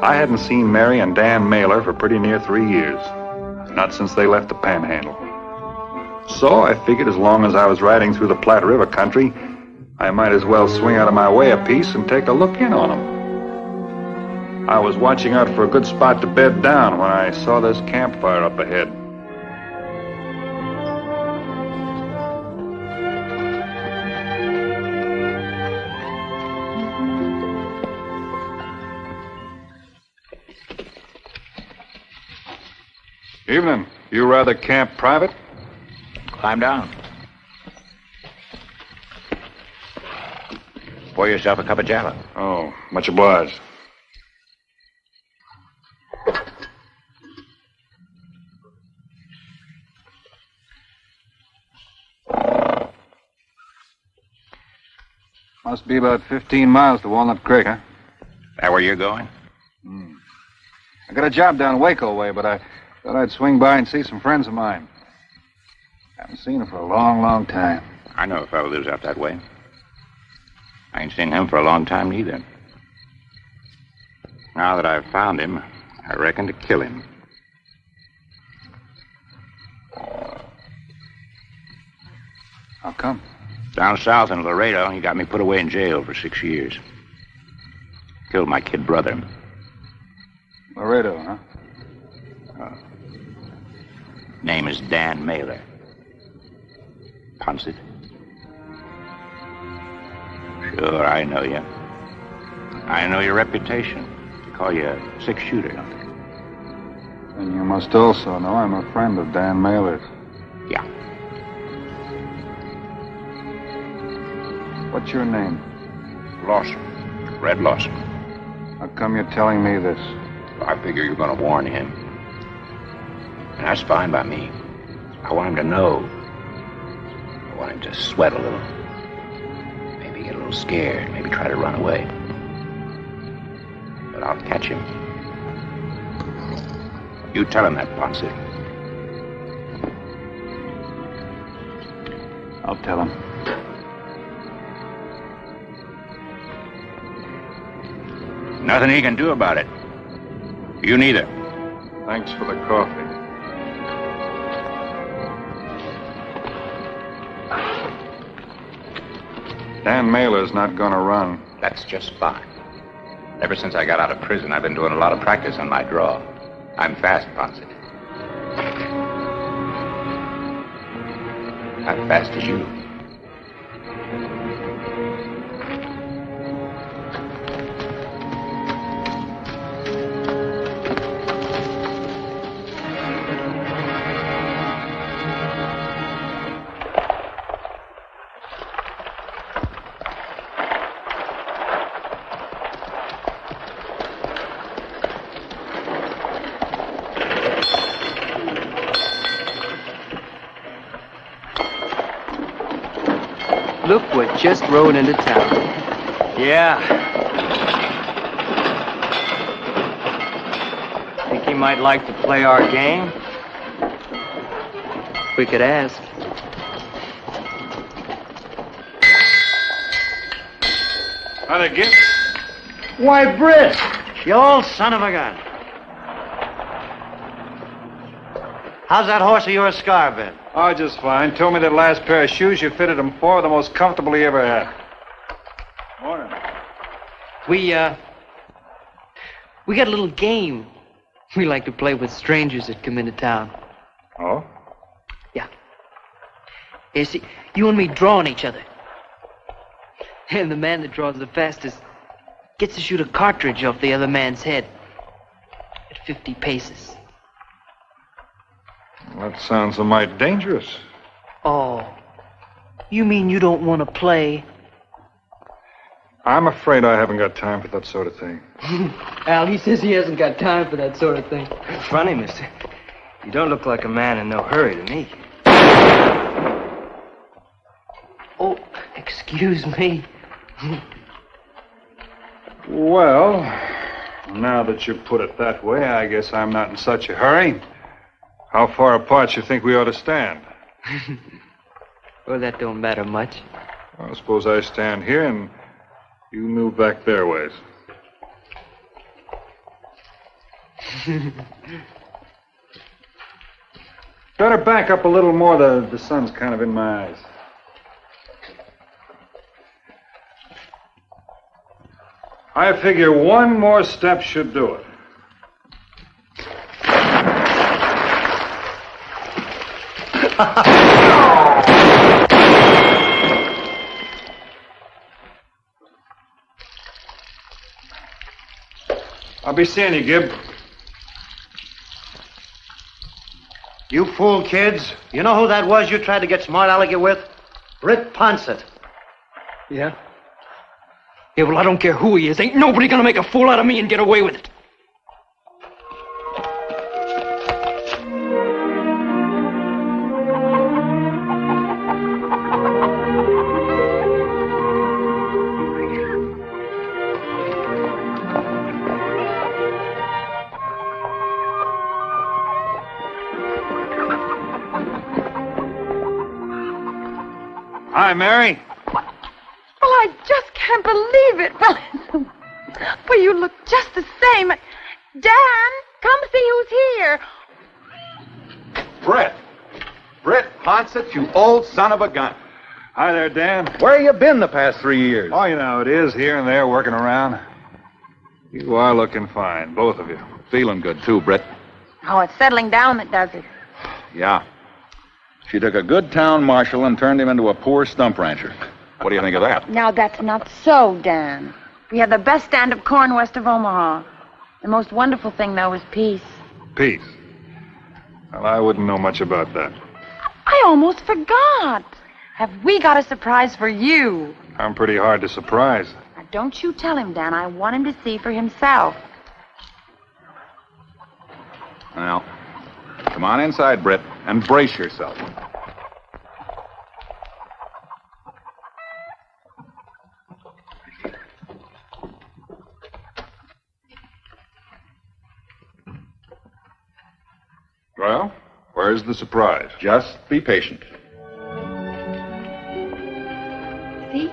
I hadn't seen Mary and Dan Mailer for pretty near 3 years. Not since they left the Panhandle. So I figured as long as I was riding through the Platte River country, I might as well swing out of my way a piece and take a look in on them. I was watching out for a good spot to bed down when I saw this campfire up ahead. Evening. You rather camp private? Climb down. Pour yourself a cup of java. Oh, much obliged. Must be about 15 miles to Walnut Creek, huh? That where you're going? I got a job down Waco way, but I thought I'd swing by and see some friends of mine. Haven't seen them for a long, long time. I know a fellow lives out that way. I ain't seen him for a long time, neither. Now that I've found him, I reckon to kill him. How come? Down south in Laredo, he got me put away in jail for 6 years. Killed my kid brother. Laredo, huh? Name is Dan Mailer. Ponset. Sure, I know you. I know your reputation. They call you a six-shooter, don't they? And you must also know I'm a friend of Dan Mailer's. Yeah. What's your name? Lawson. Red Lawson. How come you're telling me this? I figure you're going to warn him. And that's fine by me. I want him to know. I want him to sweat a little. Maybe get a little scared. Maybe try to run away. But I'll catch him. You tell him that, Ponset. I'll tell him. Nothing he can do about it. You neither. Thanks for the coffee. Dan Mailer's not gonna run. That's just fine. Ever since I got out of prison, I've been doing a lot of practice on my draw. I'm fast, Ponset. Not fast as you. Look, we're just rode into town. Yeah. Think he might like to play our game? We could ask. How'd it get? Why, Britt! You old son of a gun. How's that horse of yours scar been? Oh, just fine. Told me that last pair of shoes you fitted him for were the most comfortable he ever had. Morning. We got a little game we like to play with strangers that come into town. Oh? Yeah. You see, you and me draw on each other. And the man that draws the fastest gets to shoot a cartridge off the other man's head at 50 paces. That sounds a mite dangerous. Oh, you mean you don't want to play? I'm afraid I haven't got time for that sort of thing. Al, he says he hasn't got time for that sort of thing. Funny, mister. You don't look like a man in no hurry to me. Oh, excuse me. Well, now that you put it that way, I guess I'm not in such a hurry. How far apart you think we ought to stand? Well, that don't matter much. I suppose I stand here and you move back their ways. Better back up a little more. The sun's kind of in my eyes. I figure one more step should do it. I'll be seeing you, Gib. You fool kids. You know who that was you tried to get smart alecky with? Britt Ponsett. Yeah? Yeah, well, I don't care who he is. Ain't nobody gonna make a fool out of me and get away with it. Hi, Mary. Well, I just can't believe it. Well, you look just the same. Dan, come see who's here. Britt Ponsett, you old son of a gun. Hi there, Dan. Where you been the past 3 years? Oh, you know how it is, here and there, working around. You are looking fine, both of you. Feeling good, too, Britt. Oh, it's settling down that does it. Yeah. She took a good town marshal and turned him into a poor stump rancher. What do you think of that? Now, that's not so, Dan. We have the best stand of corn west of Omaha. The most wonderful thing, though, is peace. Peace. Well, I wouldn't know much about that. I almost forgot. Have we got a surprise for you? I'm pretty hard to surprise. Now, don't you tell him, Dan. I want him to see for himself. Well, come on inside, Britt, and brace yourself. Well, where's the surprise? Just be patient. See?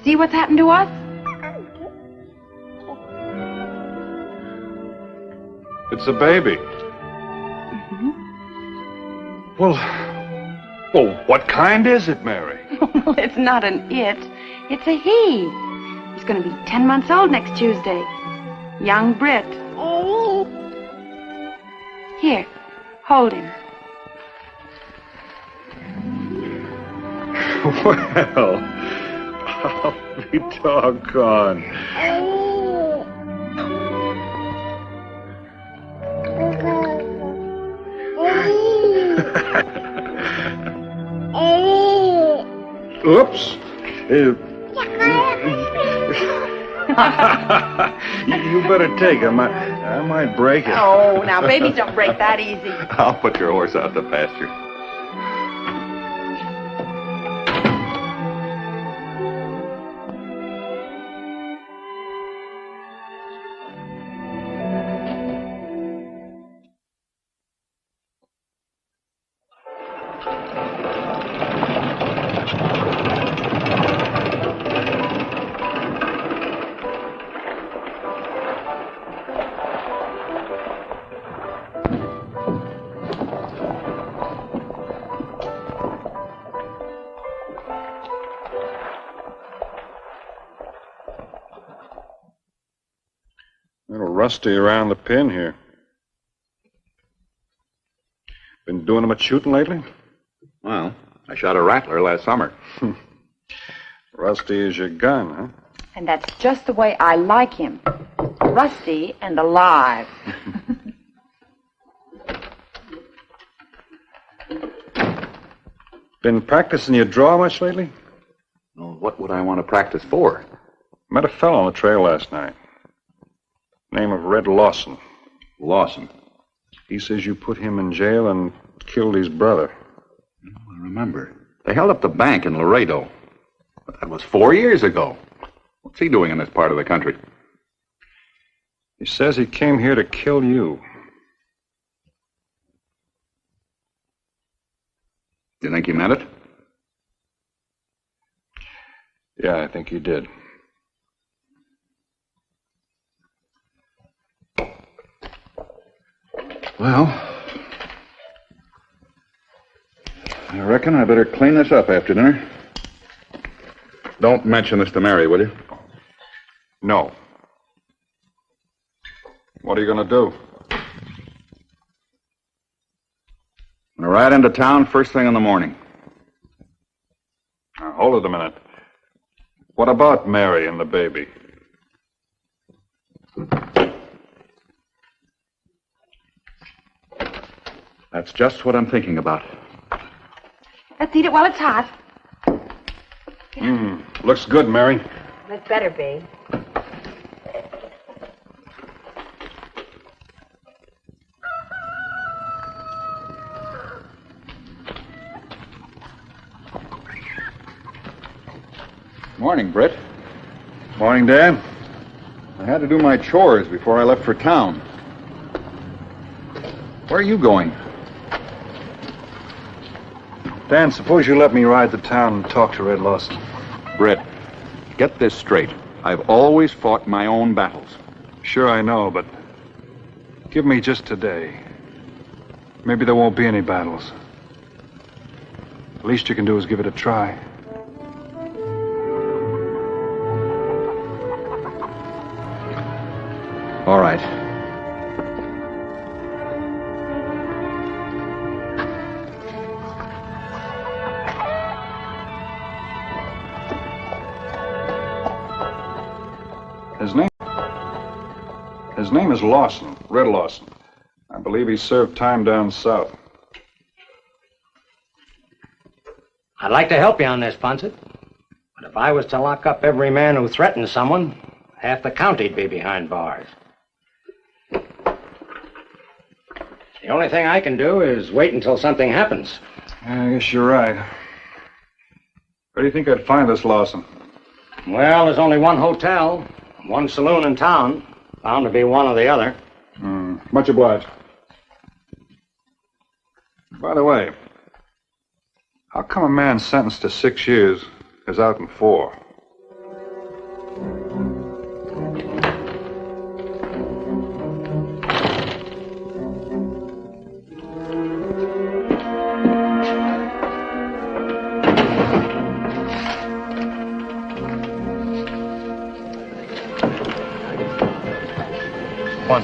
See what's happened to us? It's a baby. Mm-hmm. Well, what kind is it, Mary? Well, it's not an it. It's a he. He's going to be 10 months old next Tuesday. Young Britt. Oh. Here, hold him. Well, I'll be doggone. Oops. You better take him. I might break it. Oh, now babies don't break that easy. I'll put your horse out to pasture. A little rusty around the pin here. Been doing much shooting lately? Well, I shot a rattler last summer. Rusty is your gun, huh? And that's just the way I like him. Rusty and alive. Been practicing your draw much lately? Well, what would I want to practice for? Met a fellow on the trail last night. Name of Red Lawson. Lawson. He says you put him in jail and killed his brother. I remember. They held up the bank in Laredo. But that was 4 years ago. What's he doing in this part of the country? He says he came here to kill you. Do you think he meant it? Yeah, I think he did. Well, I reckon I better clean this up after dinner. Don't mention this to Mary, will you? No. What are you going to do? I'm going to ride into town first thing in the morning. Now, hold it a minute. What about Mary and the baby? That's just what I'm thinking about. Let's eat it while it's hot. Looks good, Mary. It better be. Morning, Britt. Morning, Dan. I had to do my chores before I left for town. Where are you going? Dan, suppose you let me ride to town and talk to Red Lawson. Britt, get this straight. I've always fought my own battles. Sure, I know, but give me just today. Maybe there won't be any battles. The least you can do is give it a try. All right. His name is Lawson, Red Lawson. I believe he served time down south. I'd like to help you on this, Ponset. But if I was to lock up every man who threatens someone, half the county'd be behind bars. The only thing I can do is wait until something happens. I guess you're right. Where do you think I'd find this Lawson? Well, there's only one hotel, one saloon in town. Bound to be one or the other. Much obliged. By the way, how come a man sentenced to 6 years is out in 4? One.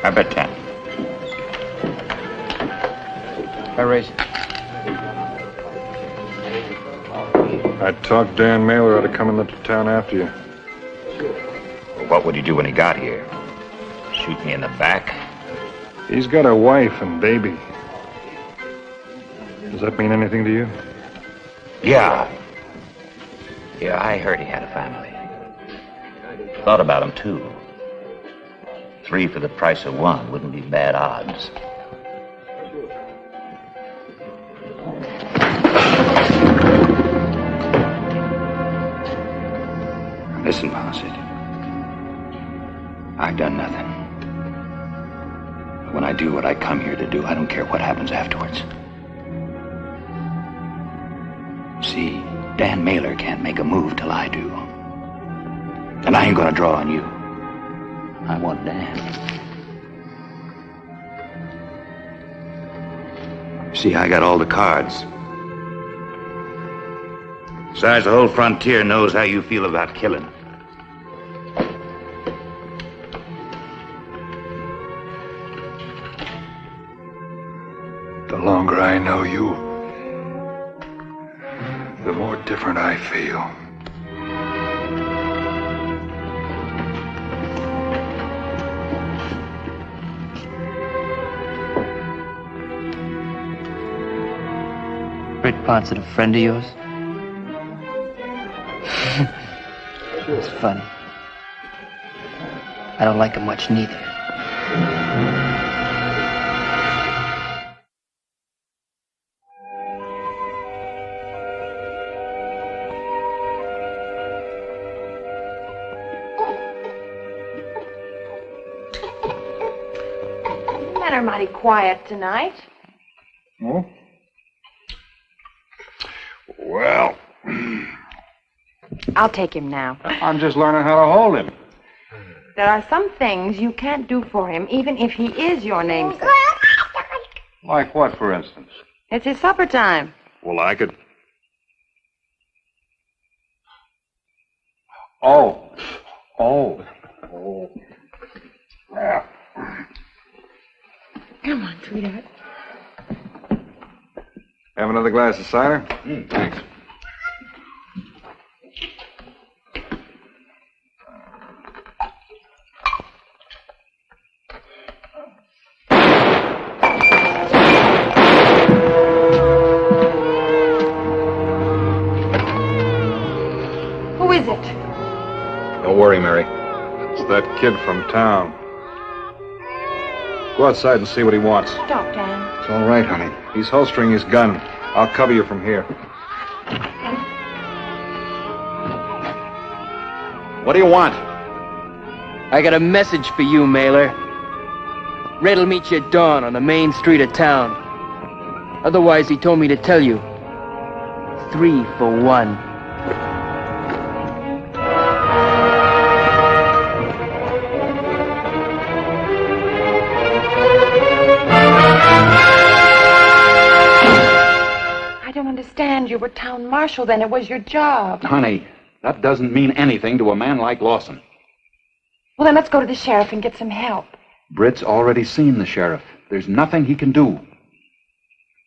I bet 10. I raise it. I talked Dan Mailer out of coming into town after you. Well, what would he do when he got here? Shoot me in the back? He's got a wife and baby. Does that mean anything to you? Yeah. Yeah, I heard he had a family. Thought about him, too. 3 for the price of 1 wouldn't be bad odds. Listen, Ponset. I've done nothing. But when I do what I come here to do, I don't care what happens afterwards. See, Dan Mailer can't make a move till I do. And I ain't gonna draw on you. I want Dan. See, I got all the cards. Besides, the whole frontier knows how you feel about killing. The longer I know you, the more different I feel. Britt Ponset, a friend of yours? It's funny. I don't like him much neither. Men are mighty quiet tonight. Oh? Well, I'll take him now. I'm just learning how to hold him. There are some things you can't do for him, even if he is your namesake. Like what, for instance? It's his supper time. Well, I could... Oh. Yeah. Come on, sweetheart. Have another glass of cider? Thanks. Who is it? Don't worry, Mary. It's that kid from town. Go outside and see what he wants. Stop, Dan. It's all right, honey. He's holstering his gun. I'll cover you from here. What do you want? I got a message for you, Mailer. Red'll meet you at dawn on the main street of town. Otherwise, he told me to tell you. 3 for 1. You were town marshal then. It was your job. Honey, that doesn't mean anything to a man like Lawson. Well, then let's go to the sheriff and get some help. Britt's already seen the sheriff. There's nothing he can do.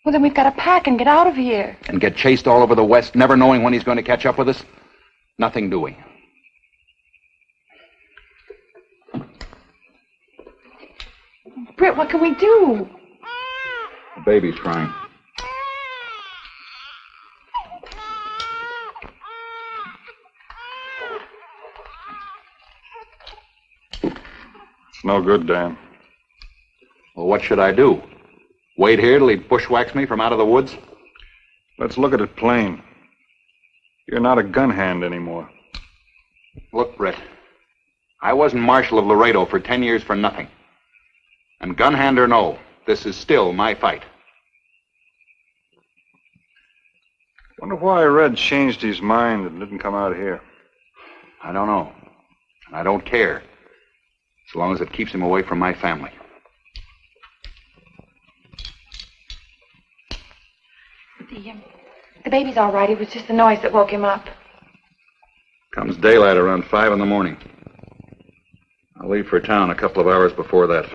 Well, then we've got to pack and get out of here. And get chased all over the West, never knowing when he's going to catch up with us? Nothing doing. Britt, what can we do? The baby's crying. It's no good, Dan. Well, what should I do? Wait here till he bushwhacks me from out of the woods? Let's look at it plain. You're not a gun hand anymore. Look, Britt, I wasn't Marshal of Laredo for 10 years for nothing. And gun hand or no, this is still my fight. Wonder why Red changed his mind and didn't come out here. I don't know. And I don't care. As long as it keeps him away from my family. The baby's all right. It was just the noise that woke him up. Comes daylight around 5 in the morning. I'll leave for town a couple of hours before that.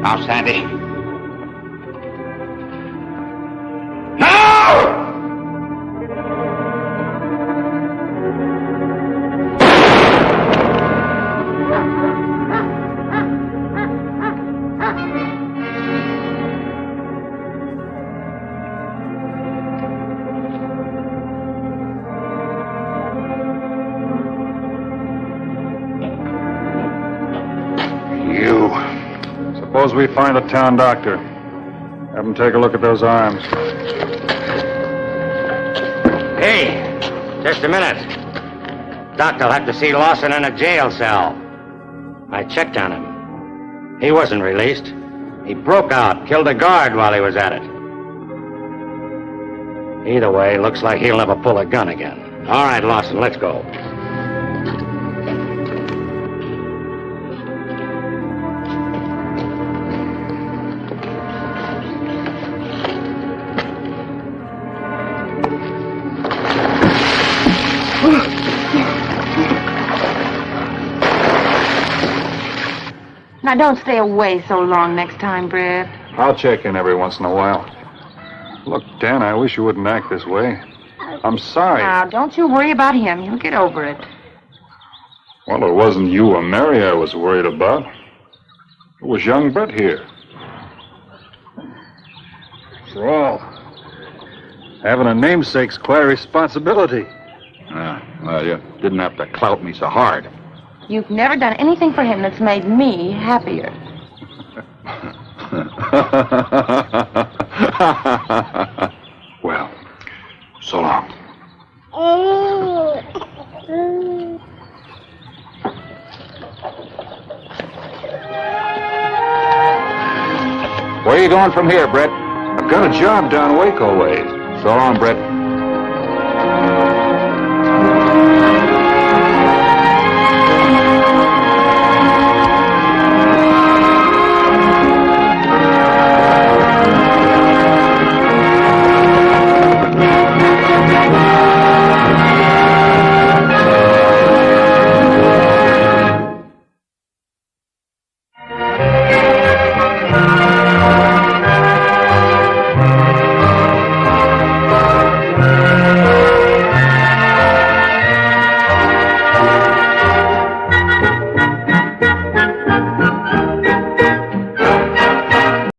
Now, Sandy. Suppose we find the town doctor. Have him take a look at those arms. Hey, just a minute. Doctor'll have to see Lawson in a jail cell. I checked on him. He wasn't released. He broke out, killed a guard while he was at it. Either way, looks like he'll never pull a gun again. All right, Lawson, let's go. Now, don't stay away so long next time, Brett. I'll check in every once in a while. Look, Dan, I wish you wouldn't act this way. I'm sorry. Now, don't you worry about him. He'll get over it. Well, it wasn't you or Mary I was worried about. It was young Brett here. After all, having a namesake's quite a responsibility. Well, you didn't have to clout me so hard. You've never done anything for him that's made me happier. Well, so long. Where are you going from here, Brett? I've got a job down Waco ways. So long, Brett.